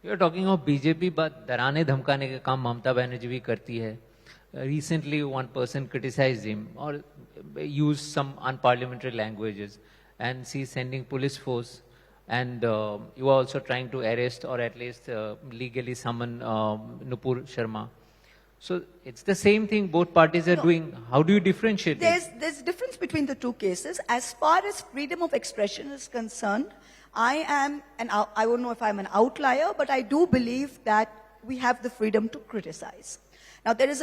You're talking of BJP, but डराने धमकाने का काम ममता बनर्जी भी करती है. Recently, one person criticized him or used some unparliamentary languages, and she's sending police force. And you are also trying to arrest or at least legally summon Nupur Sharma. So it's the same thing both parties are doing. How do you differentiate it? There's difference between the two cases. As far as freedom of expression is concerned, I don't know if I'm an outlier, but I do believe that we have the freedom to criticize. Now there is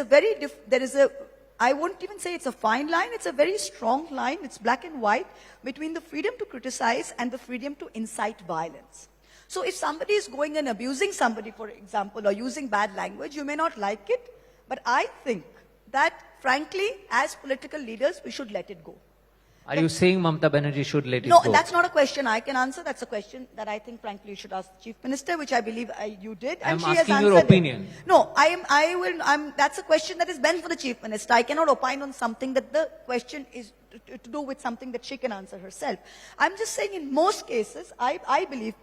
I won't even say it's a fine line, it's a very strong line, it's black and white, between the freedom to criticize and the freedom to incite violence. So if somebody is going and abusing somebody, for example, or using bad language, you may not like it, but I think that, frankly, as political leaders, we should let it go. Are you saying Mamata Banerjee should let it go? No, that's not a question I can answer. That's a question that I think, frankly, you should ask the Chief Minister, which I believe you did. And she I'm has asking your opinion. It. No, that's a question that is meant for the Chief Minister. I cannot opine on something that the question is to do with something that she can answer herself. I'm just saying in most cases, I believe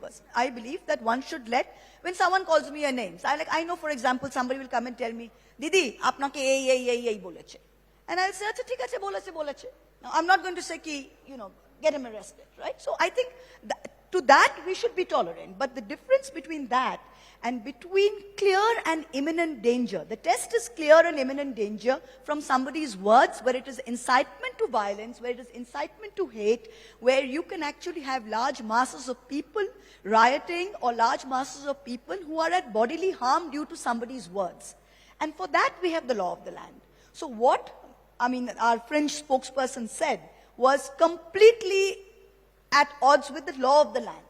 that one should let, when someone calls me a name, so I know, for example, somebody will come and tell me, Didi, apnake ei boleche. And I'll say, acha, thik ache, boleche. Now, I'm not going to say, get him arrested, right? So I think to that we should be tolerant. But the difference between that and between clear and imminent danger, the test is clear and imminent danger from somebody's words, where it is incitement to violence, where it is incitement to hate, where you can actually have large masses of people rioting or large masses of people who are at bodily harm due to somebody's words. And for that we have the law of the land. So what our French spokesperson said was completely at odds with the law of the land.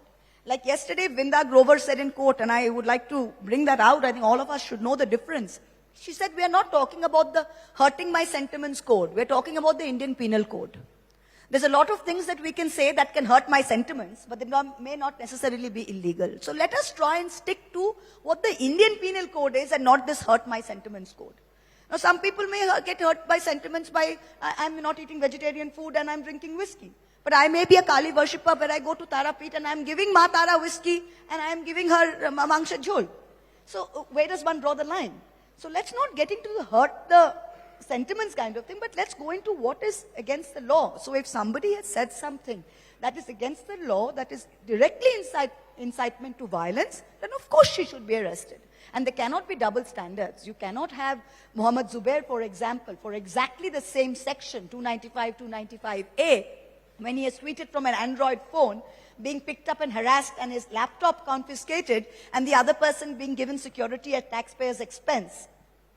Like yesterday, Vinda Grover said in court, and I would like to bring that out, I think all of us should know the difference. She said, we are not talking about the hurting my sentiments code, we're talking about the Indian Penal Code. There's a lot of things that we can say that can hurt my sentiments, but they may not necessarily be illegal. So let us try and stick to what the Indian Penal Code is and not this hurt my sentiments code. Now, some people may get hurt by sentiments by, I'm not eating vegetarian food and I'm drinking whiskey. But I may be a Kaali worshipper where I go to Tarapit and I'm giving Ma Tara whiskey and I'm giving her mangsha jhol. So where does one draw the line? So let's not get into the hurt the sentiments kind of thing, but let's go into what is against the law. So if somebody has said something that is against the law, that is directly incitement to violence, then of course she should be arrested. And there cannot be double standards. You cannot have Muhammad Zubair, for example, for exactly the same section, 295A, when he has tweeted from an Android phone, being picked up and harassed and his laptop confiscated, and the other person being given security at taxpayers' expense.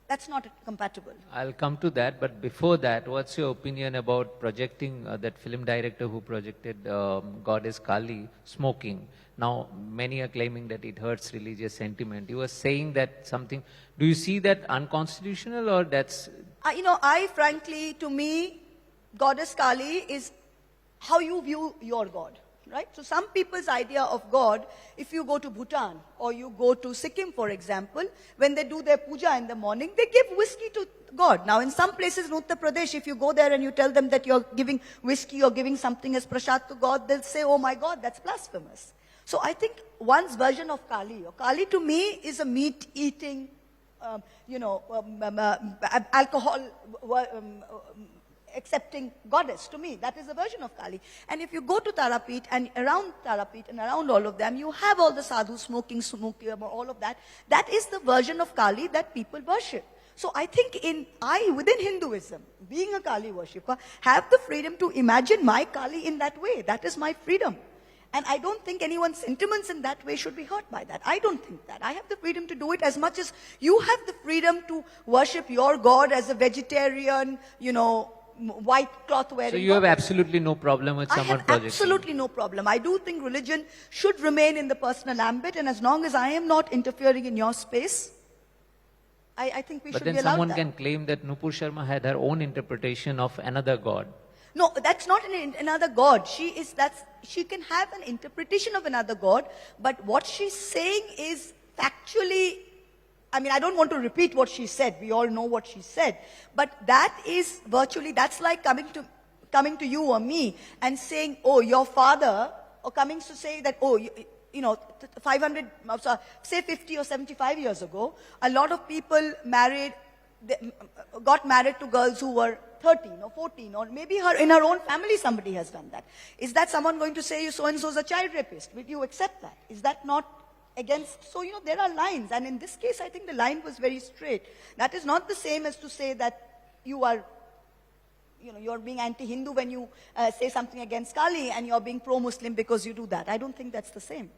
That's not compatible. I'll come to that, but before that, what's your opinion about projecting that film director who projected Goddess Kaali smoking? Now, many are claiming that it hurts religious sentiment. You were saying that something. Do you see that unconstitutional or that's... I frankly, to me, Goddess Kaali is how you view your God, right? So some people's idea of God, if you go to Bhutan or you go to Sikkim, for example, when they do their puja in the morning, they give whiskey to God. Now, in some places in Uttar Pradesh, if you go there and you tell them that you're giving whiskey or giving something as prasad to God, they'll say, oh my God, that's blasphemous. So I think one's version of Kaali, or Kaali to me is a meat-eating, alcohol accepting goddess. To me, that is a version of Kaali. And if you go to Tarapit and around all of them, you have all the sadhus smoking, all of that. That is the version of Kaali that people worship. So I think within Hinduism, being a Kaali worshipper, have the freedom to imagine my Kaali in that way. That is my freedom. And I don't think anyone's sentiments in that way should be hurt by that. I don't think that. I have the freedom to do it as much as you have the freedom to worship your God as a vegetarian, white cloth wearing. So you have absolutely no problem with someone projecting? I have absolutely no problem. I do think religion should remain in the personal ambit, and as long as I am not interfering in your space, I think we should be allowed that. But then someone can claim that Nupur Sharma had her own interpretation of another God. No, that's not another God. She can have an interpretation of another God, but what she's saying is factually, I don't want to repeat what she said. We all know what she said. But that is virtually, that's like coming to you or me and saying, oh, your father, or coming to say that, oh, 500, say 50 or 75 years ago, a lot of people got married to girls who were 13 or 14, or maybe in her own family somebody has done that. Is that someone going to say, so-and-so is a child rapist? Will you accept that? Is that not against? So, there are lines. And in this case, I think the line was very straight. That is not the same as to say that you're being anti-Hindu when you say something against Kaali, and you're being pro-Muslim because you do that. I don't think that's the same.